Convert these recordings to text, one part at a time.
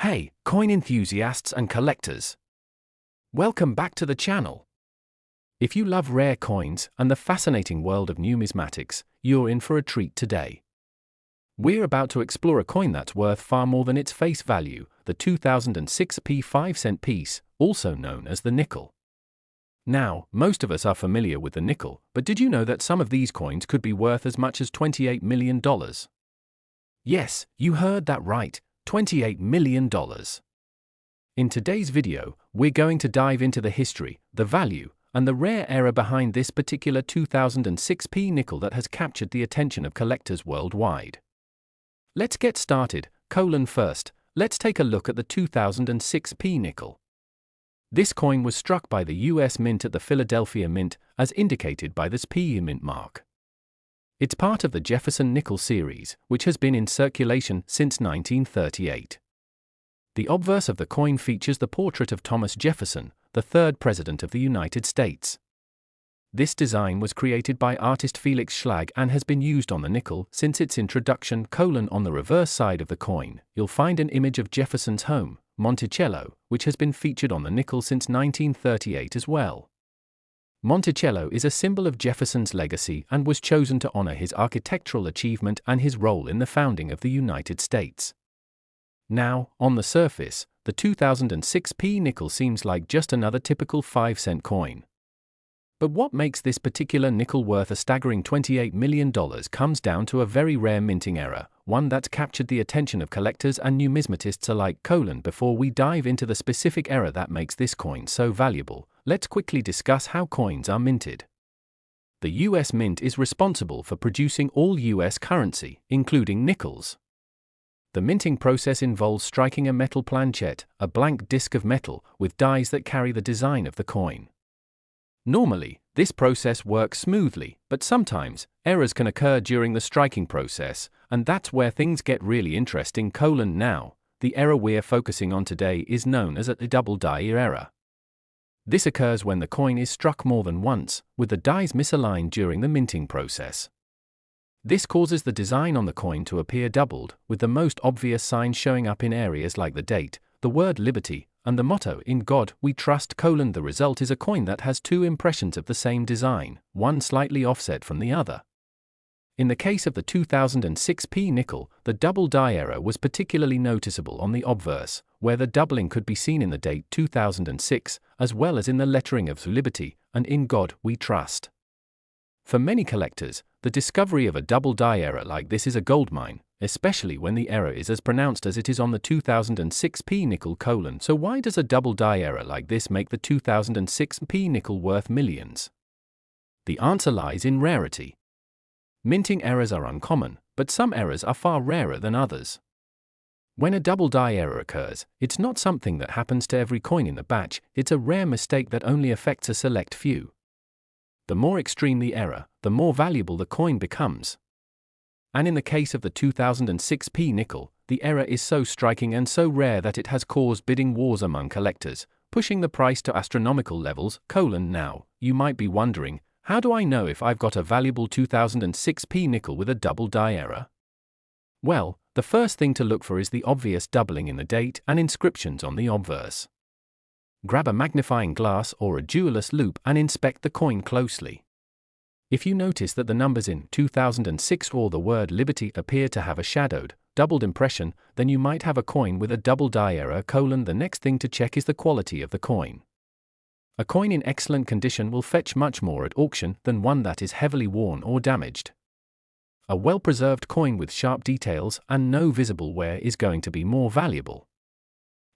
Hey, coin enthusiasts and collectors! Welcome back to the channel. If you love rare coins and the fascinating world of numismatics, you're in for a treat today. We're about to explore a coin that's worth far more than its face value, the 2006 5-cent piece, also known as the nickel. Now, most of us are familiar with the nickel, but did you know that some of these coins could be worth as much as $28 million? Yes, you heard that right. $28 million. In today's video, we're going to dive into the history, the value, and the rare era behind this particular 2006 nickel that has captured the attention of collectors worldwide. Let's get started. First, let's take a look at the 2006 nickel. This coin was struck by the US Mint at the Philadelphia Mint, as indicated by this P mint mark. It's part of the Jefferson nickel series, which has been in circulation since 1938. The obverse of the coin features the portrait of Thomas Jefferson, the third President of the United States. This design was created by artist Felix Schlag and has been used on the nickel since its introduction. On the reverse side of the coin, you'll find an image of Jefferson's home, Monticello, which has been featured on the nickel since 1938 as well. Monticello is a symbol of Jefferson's legacy and was chosen to honor his architectural achievement and his role in the founding of the United States. Now, on the surface, the 2006 nickel seems like just another typical 5-cent coin. But what makes this particular nickel worth a staggering $28 million comes down to a very rare minting error, one that's captured the attention of collectors and numismatists alike. Before we dive into the specific error that makes this coin so valuable, let's quickly discuss how coins are minted. The US Mint is responsible for producing all US currency, including nickels. The minting process involves striking a metal planchet, a blank disc of metal, with dies that carry the design of the coin. Normally, this process works smoothly, but sometimes, errors can occur during the striking process, and that's where things get really interesting. Now, the error we're focusing on today is known as a double die error. This occurs when the coin is struck more than once, with the dies misaligned during the minting process. This causes the design on the coin to appear doubled, with the most obvious signs showing up in areas like the date, the word liberty, and the motto "In God We Trust." The result is a coin that has two impressions of the same design, one slightly offset from the other. In the case of the 2006 nickel, the double die error was particularly noticeable on the obverse, where the doubling could be seen in the date 2006, as well as in the lettering of Liberty and "In God We Trust." For many collectors, the discovery of a double die error like this is a goldmine, especially when the error is as pronounced as it is on the 2006 nickel. So why does a double die error like this make the 2006 nickel worth millions? The answer lies in rarity. Minting errors are uncommon, but some errors are far rarer than others. When a double die error occurs, it's not something that happens to every coin in the batch, it's a rare mistake that only affects a select few. The more extreme the error, the more valuable the coin becomes. And in the case of the 2006 nickel, the error is so striking and so rare that it has caused bidding wars among collectors, pushing the price to astronomical levels. Now, you might be wondering, how do I know if I've got a valuable 2006 nickel with a double die error? Well, the first thing to look for is the obvious doubling in the date and inscriptions on the obverse. Grab a magnifying glass or a jeweler's loupe and inspect the coin closely. If you notice that the numbers in 2006 or the word liberty appear to have a shadowed, doubled impression, then you might have a coin with a double die error. The next thing to check is the quality of the coin. A coin in excellent condition will fetch much more at auction than one that is heavily worn or damaged. A well-preserved coin with sharp details and no visible wear is going to be more valuable.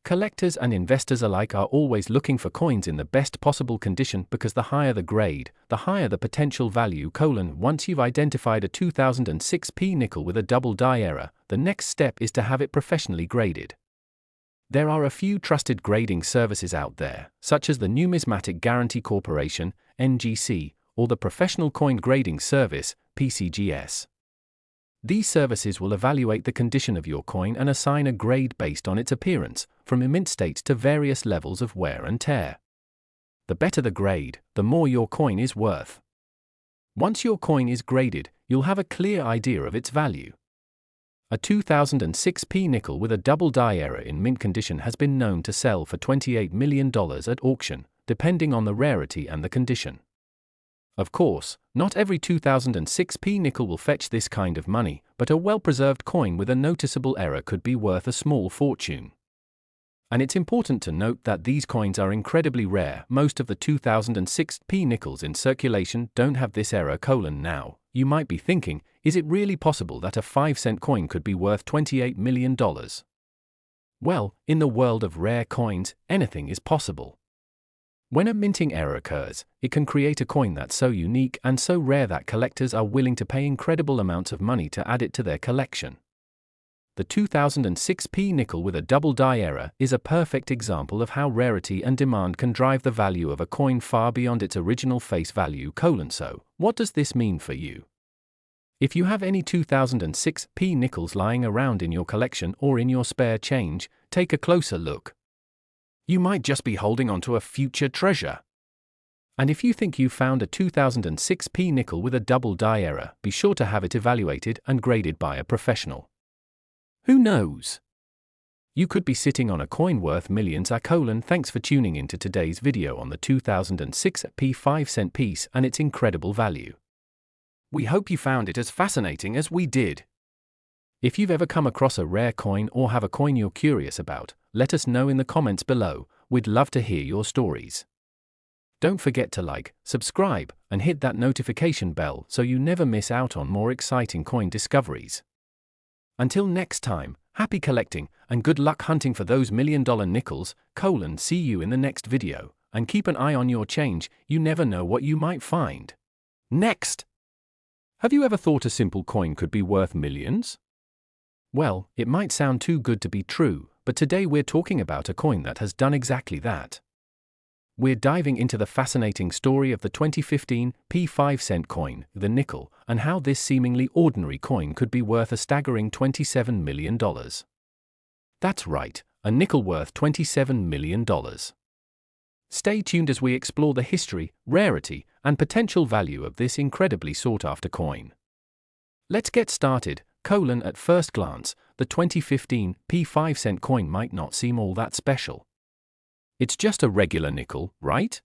Collectors and investors alike are always looking for coins in the best possible condition because the higher the grade, the higher the potential value. Once you've identified a 2006 nickel with a double die error, the next step is to have it professionally graded. There are a few trusted grading services out there, such as the Numismatic Guarantee Corporation, NGC, or the Professional Coin Grading Service, PCGS. These services will evaluate the condition of your coin and assign a grade based on its appearance, from mint state to various levels of wear and tear. The better the grade, the more your coin is worth. Once your coin is graded, you'll have a clear idea of its value. A 2006 P nickel with a double die error in mint condition has been known to sell for $28 million at auction, depending on the rarity and the condition. Of course, not every 2006 P nickel will fetch this kind of money, but a well-preserved coin with a noticeable error could be worth a small fortune. And it's important to note that these coins are incredibly rare. Most of the 2006 P nickels in circulation don't have this error. Now, you might be thinking, is it really possible that a 5-cent coin could be worth $28 million? Well, in the world of rare coins, anything is possible. When a minting error occurs, it can create a coin that's so unique and so rare that collectors are willing to pay incredible amounts of money to add it to their collection. The 2006 P nickel with a double die error is a perfect example of how rarity and demand can drive the value of a coin far beyond its original face value. So, what does this mean for you? If you have any 2006 P nickels lying around in your collection or in your spare change, take a closer look. You might just be holding onto a future treasure. And if you think you found a 2006 P nickel with a double die error, be sure to have it evaluated and graded by a professional. Who knows? You could be sitting on a coin worth millions. Thanks for tuning into today's video on the 2006 P 5-cent piece and its incredible value. We hope you found it as fascinating as we did. If you've ever come across a rare coin or have a coin you're curious about, let us know in the comments below. We'd love to hear your stories. Don't forget to like, subscribe, and hit that notification bell so you never miss out on more exciting coin discoveries. Until next time, happy collecting, and good luck hunting for those million-dollar nickels. See you in the next video, and keep an eye on your change. You never know what you might find. Next! Have you ever thought a simple coin could be worth millions? Well, it might sound too good to be true, but today we're talking about a coin that has done exactly that. We're diving into the fascinating story of the 2015 P 5-cent coin, the nickel, and how this seemingly ordinary coin could be worth a staggering $27 million. That's right, a nickel worth $27 million. Stay tuned as we explore the history, rarity, and potential value of this incredibly sought-after coin. Let's get started. At first glance, the 2015 P 5-cent coin might not seem all that special. It's just a regular nickel, right?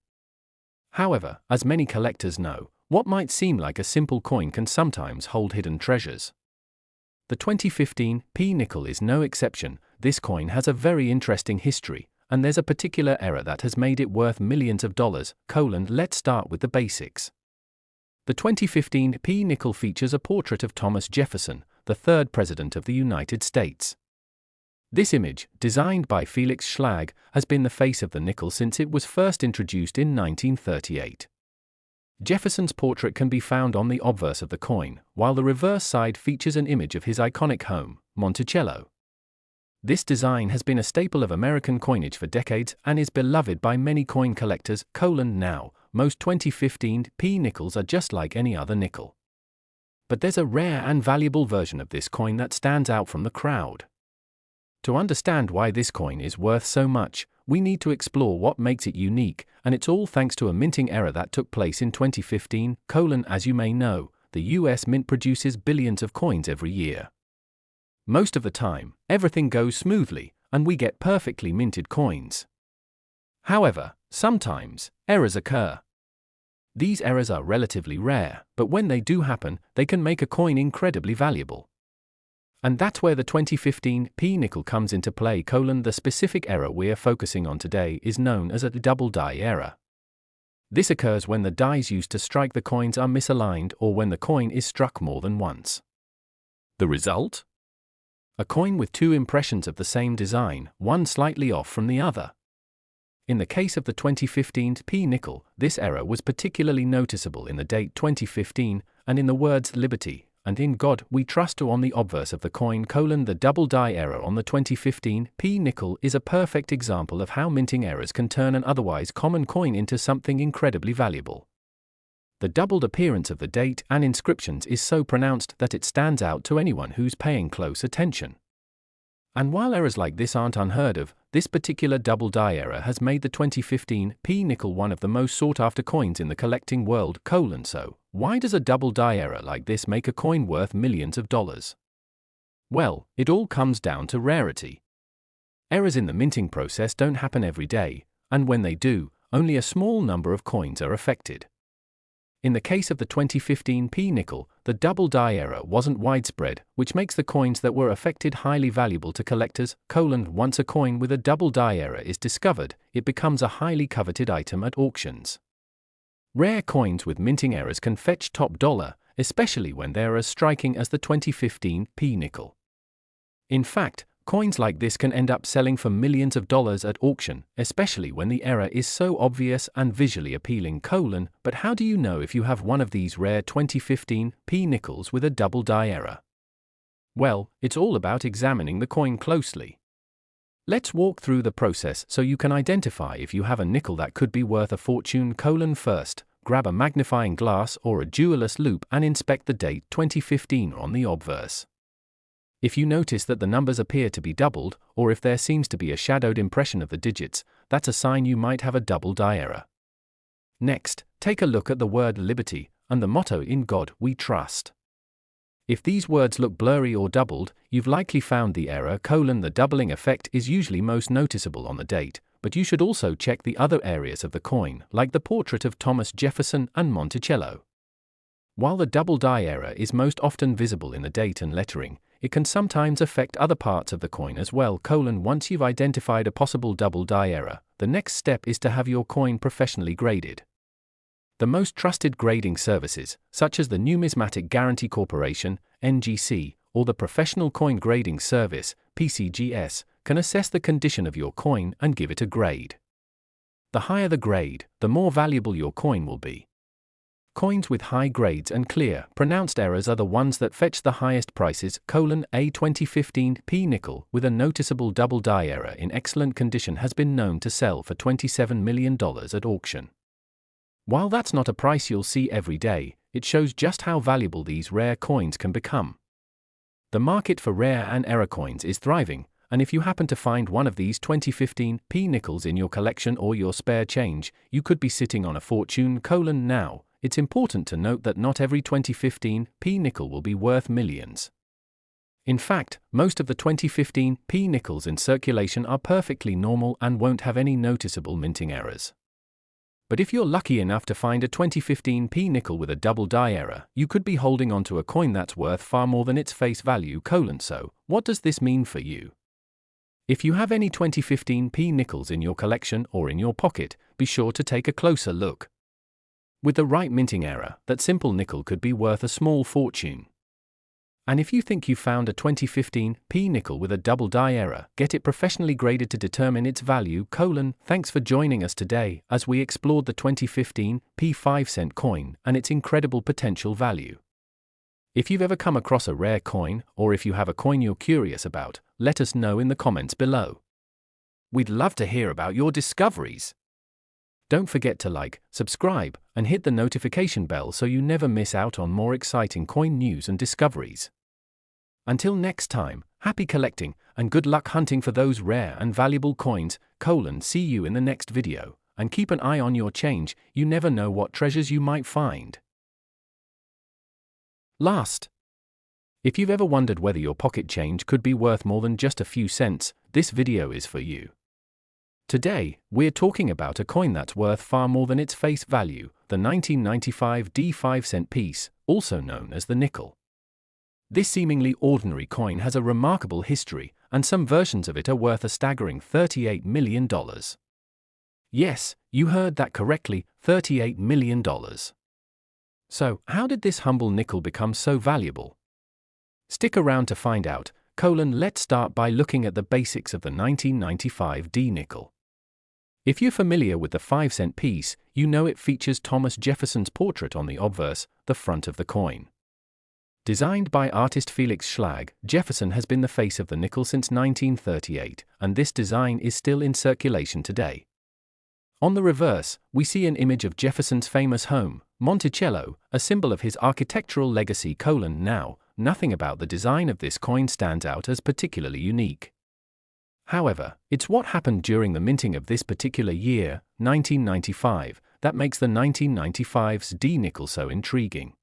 However, as many collectors know, what might seem like a simple coin can sometimes hold hidden treasures. The 2015 P nickel is no exception. This coin has a very interesting history, and there's a particular error that has made it worth millions of dollars. Let's start with the basics. The 2015 P nickel features a portrait of Thomas Jefferson, the third President of the United States. This image, designed by Felix Schlag, has been the face of the nickel since it was first introduced in 1938. Jefferson's portrait can be found on the obverse of the coin, while the reverse side features an image of his iconic home, Monticello. This design has been a staple of American coinage for decades and is beloved by many coin collectors. Now, most 2015 P nickels are just like any other nickel. But there's a rare and valuable version of this coin that stands out from the crowd. To understand why this coin is worth so much, we need to explore what makes it unique, and it's all thanks to a minting error that took place in 2015. As you may know, the US Mint produces billions of coins every year. Most of the time, everything goes smoothly, and we get perfectly minted coins. However, sometimes, errors occur. These errors are relatively rare, but when they do happen, they can make a coin incredibly valuable. And that's where the 2015 P nickel comes into play. The specific error we're focusing on today is known as a double die error. This occurs when the dies used to strike the coins are misaligned or when the coin is struck more than once. The result? A coin with two impressions of the same design, one slightly off from the other. In the case of the 2015 P nickel, this error was particularly noticeable in the date 2015 and in the words "Liberty" and "In God We Trust" on the obverse of the coin. The double die error on the 2015 P nickel is a perfect example of how minting errors can turn an otherwise common coin into something incredibly valuable. The doubled appearance of the date and inscriptions is so pronounced that it stands out to anyone who's paying close attention. And while errors like this aren't unheard of, this particular double die error has made the 2015 P nickel one of the most sought-after coins in the collecting world. So, why does a double die error like this make a coin worth millions of dollars? Well, it all comes down to rarity. Errors in the minting process don't happen every day, and when they do, only a small number of coins are affected. In the case of the 2015 p-nickel, the double die error wasn't widespread, which makes the coins that were affected highly valuable to collectors. Once a coin with a double die error is discovered, it becomes a highly coveted item at auctions. Rare coins with minting errors can fetch top dollar, especially when they're as striking as the 2015 p-nickel. In fact, coins like this can end up selling for millions of dollars at auction, especially when the error is so obvious and visually appealing. But how do you know if you have one of these rare 2015 p-nickels with a double die error? Well, it's all about examining the coin closely. Let's walk through the process so you can identify if you have a nickel that could be worth a fortune. First, grab a magnifying glass or a jeweler's loupe and inspect the date 2015 on the obverse. If you notice that the numbers appear to be doubled, or if there seems to be a shadowed impression of the digits, that's a sign you might have a double die error. Next, take a look at the word liberty and the motto "In God We Trust." If these words look blurry or doubled, you've likely found the error. The doubling effect is usually most noticeable on the date, but you should also check the other areas of the coin, like the portrait of Thomas Jefferson and Monticello. While the double die error is most often visible in the date and lettering, it can sometimes affect other parts of the coin as well. Once you've identified a possible double die error, the next step is to have your coin professionally graded. The most trusted grading services, such as the Numismatic Guarantee Corporation, NGC, or the Professional Coin Grading Service, PCGS, can assess the condition of your coin and give it a grade. The higher the grade, the more valuable your coin will be. Coins with high grades and clear, pronounced errors are the ones that fetch the highest prices. A 2015 p-nickel with a noticeable double die error in excellent condition has been known to sell for $27 million at auction. While that's not a price you'll see every day, it shows just how valuable these rare coins can become. The market for rare and error coins is thriving, and if you happen to find one of these 2015 p-nickels in your collection or your spare change, you could be sitting on a fortune. Now, it's important to note that not every 2015 p-nickel will be worth millions. In fact, most of the 2015 p-nickels in circulation are perfectly normal and won't have any noticeable minting errors. But if you're lucky enough to find a 2015 p-nickel with a double die error, you could be holding onto a coin that's worth far more than its face value. So, what does this mean for you? If you have any 2015 p-nickels in your collection or in your pocket, be sure to take a closer look. With the right minting error, that simple nickel could be worth a small fortune. And if you think you found a 2015 p-nickel with a double die error, get it professionally graded to determine its value. Thanks for joining us today as we explored the 2015 p5-cent coin and its incredible potential value. If you've ever come across a rare coin, or if you have a coin you're curious about, let us know in the comments below. We'd love to hear about your discoveries. Don't forget to like, subscribe, and hit the notification bell so you never miss out on more exciting coin news and discoveries. Until next time, happy collecting, and good luck hunting for those rare and valuable coins. See you in the next video, and keep an eye on your change, you never know what treasures you might find. Last. If you've ever wondered whether your pocket change could be worth more than just a few cents, this video is for you. Today, we're talking about a coin that's worth far more than its face value, the 1995 D5-cent piece, also known as the nickel. This seemingly ordinary coin has a remarkable history, and some versions of it are worth a staggering $38 million. Yes, you heard that correctly, $38 million. So, how did this humble nickel become so valuable? Stick around to find out. Let's start by looking at the basics of the 1995 D-nickel. If you're familiar with the 5-cent piece, you know it features Thomas Jefferson's portrait on the obverse, the front of the coin. Designed by artist Felix Schlag, Jefferson has been the face of the nickel since 1938, and this design is still in circulation today. On the reverse, we see an image of Jefferson's famous home, Monticello, a symbol of his architectural legacy. Now, nothing about the design of this coin stands out as particularly unique. However, it's what happened during the minting of this particular year, 1995, that makes the 1995's D-nickel so intriguing.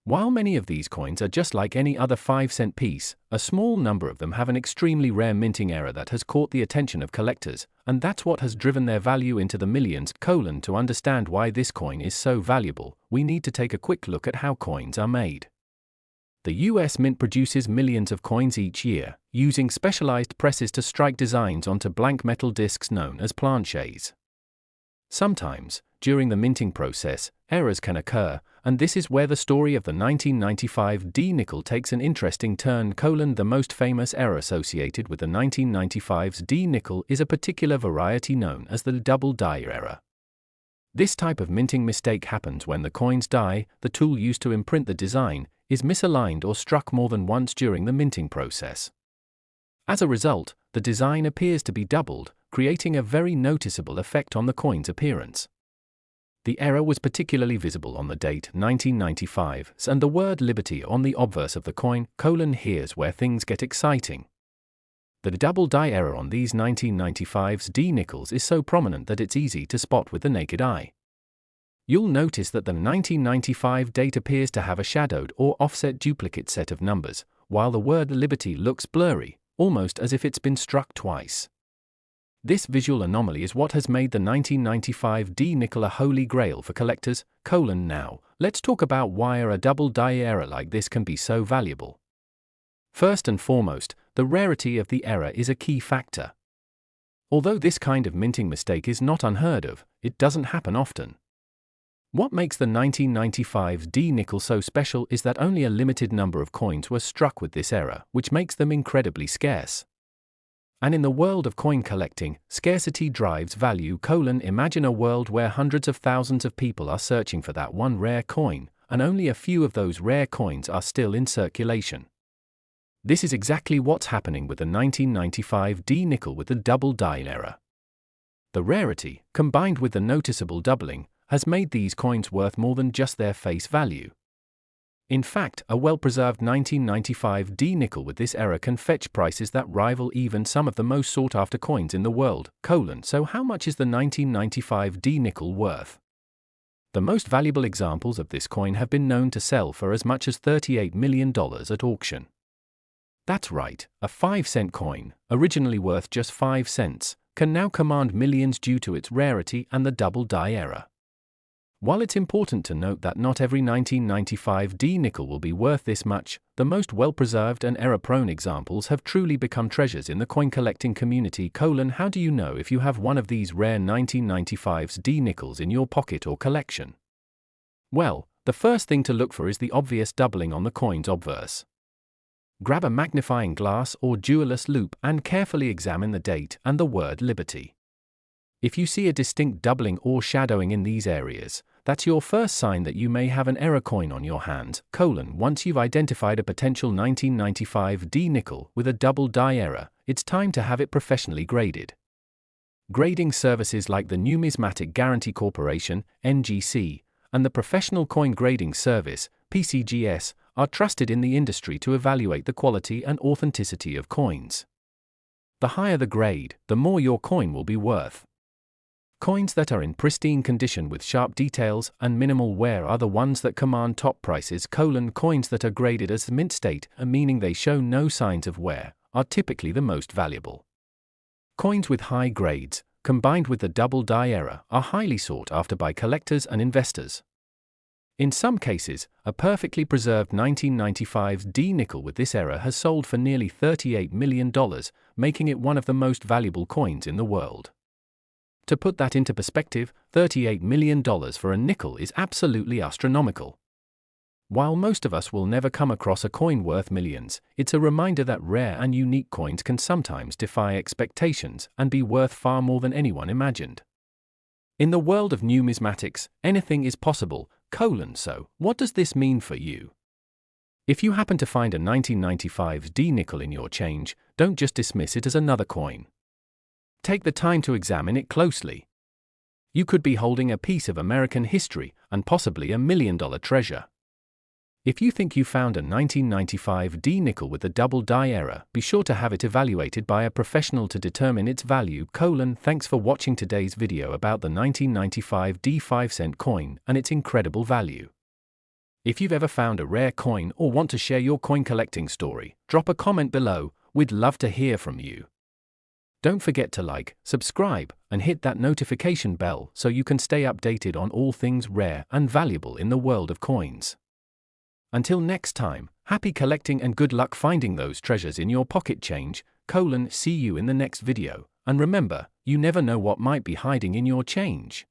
While many of these coins are just like any other 5-cent piece, a small number of them have an extremely rare minting error that has caught the attention of collectors, and that's what has driven their value into the millions. To understand why this coin is so valuable, we need to take a quick look at how coins are made. The US Mint produces millions of coins each year, using specialized presses to strike designs onto blank metal discs known as planchets. Sometimes, during the minting process, errors can occur, and this is where the story of the 1995 D-nickel takes an interesting turn. The most famous error associated with the 1995's D-nickel is a particular variety known as the double die error. This type of minting mistake happens when the coin's die, the tool used to imprint the design, is misaligned or struck more than once during the minting process. As a result, the design appears to be doubled, creating a very noticeable effect on the coin's appearance. The error was particularly visible on the date 1995, and the word liberty on the obverse of the coin. Here's where things get exciting. The double die error on these 1995's D-nickels is so prominent that it's easy to spot with the naked eye. You'll notice that the 1995 date appears to have a shadowed or offset duplicate set of numbers, while the word liberty looks blurry, almost as if it's been struck twice. This visual anomaly is what has made the 1995 D-nickel a holy grail for collectors. Now, let's talk about why a double die error like this can be so valuable. First and foremost, the rarity of the error is a key factor. Although this kind of minting mistake is not unheard of, it doesn't happen often. What makes the 1995 D-nickel so special is that only a limited number of coins were struck with this error, which makes them incredibly scarce. And in the world of coin collecting, scarcity drives value. Imagine a world where hundreds of thousands of people are searching for that one rare coin, and only a few of those rare coins are still in circulation. This is exactly what's happening with the 1995 D-nickel with the double die error. The rarity, combined with the noticeable doubling, has made these coins worth more than just their face value. In fact, a well-preserved 1995 D-nickel with this error can fetch prices that rival even some of the most sought-after coins in the world. So how much is the 1995 D-nickel worth? The most valuable examples of this coin have been known to sell for as much as $38 million at auction. That's right, a 5-cent coin, originally worth just 5 cents, can now command millions due to its rarity and the double die error. While it's important to note that not every 1995 D-nickel will be worth this much, the most well-preserved and error-prone examples have truly become treasures in the coin collecting community. How do you know if you have one of these rare 1995's D-nickels in your pocket or collection? Well, the first thing to look for is the obvious doubling on the coin's obverse. Grab a magnifying glass or jeweler's loupe and carefully examine the date and the word liberty. If you see a distinct doubling or shadowing in these areas, that's your first sign that you may have an error coin on your hands. Once you've identified a potential 1995 D-nickel with a double die error, it's time to have it professionally graded. Grading services like the Numismatic Guarantee Corporation, NGC, and the Professional Coin Grading Service, PCGS, are trusted in the industry to evaluate the quality and authenticity of coins. The higher the grade, the more your coin will be worth. Coins that are in pristine condition with sharp details and minimal wear are the ones that command top prices. Coins that are graded as mint state, meaning they show no signs of wear, are typically the most valuable. Coins with high grades, combined with the double die error, are highly sought after by collectors and investors. In some cases, a perfectly preserved 1995 D-nickel with this error has sold for nearly $38 million, making it one of the most valuable coins in the world. To put that into perspective, $38 million for a nickel is absolutely astronomical. While most of us will never come across a coin worth millions, it's a reminder that rare and unique coins can sometimes defy expectations and be worth far more than anyone imagined. In the world of numismatics, anything is possible. So, what does this mean for you? If you happen to find a 1995 D-nickel in your change, don't just dismiss it as another coin. Take the time to examine it closely. You could be holding a piece of American history and possibly $1 million treasure. If you think you found a 1995 D-nickel with a double die error, be sure to have it evaluated by a professional to determine its value. Thanks for watching today's video about the 1995 D 5-cent coin and its incredible value. If you've ever found a rare coin or want to share your coin collecting story, drop a comment below. We'd love to hear from you. Don't forget to like, subscribe, and hit that notification bell so you can stay updated on all things rare and valuable in the world of coins. Until next time, happy collecting and good luck finding those treasures in your pocket change. See you in the next video, and remember, you never know what might be hiding in your change.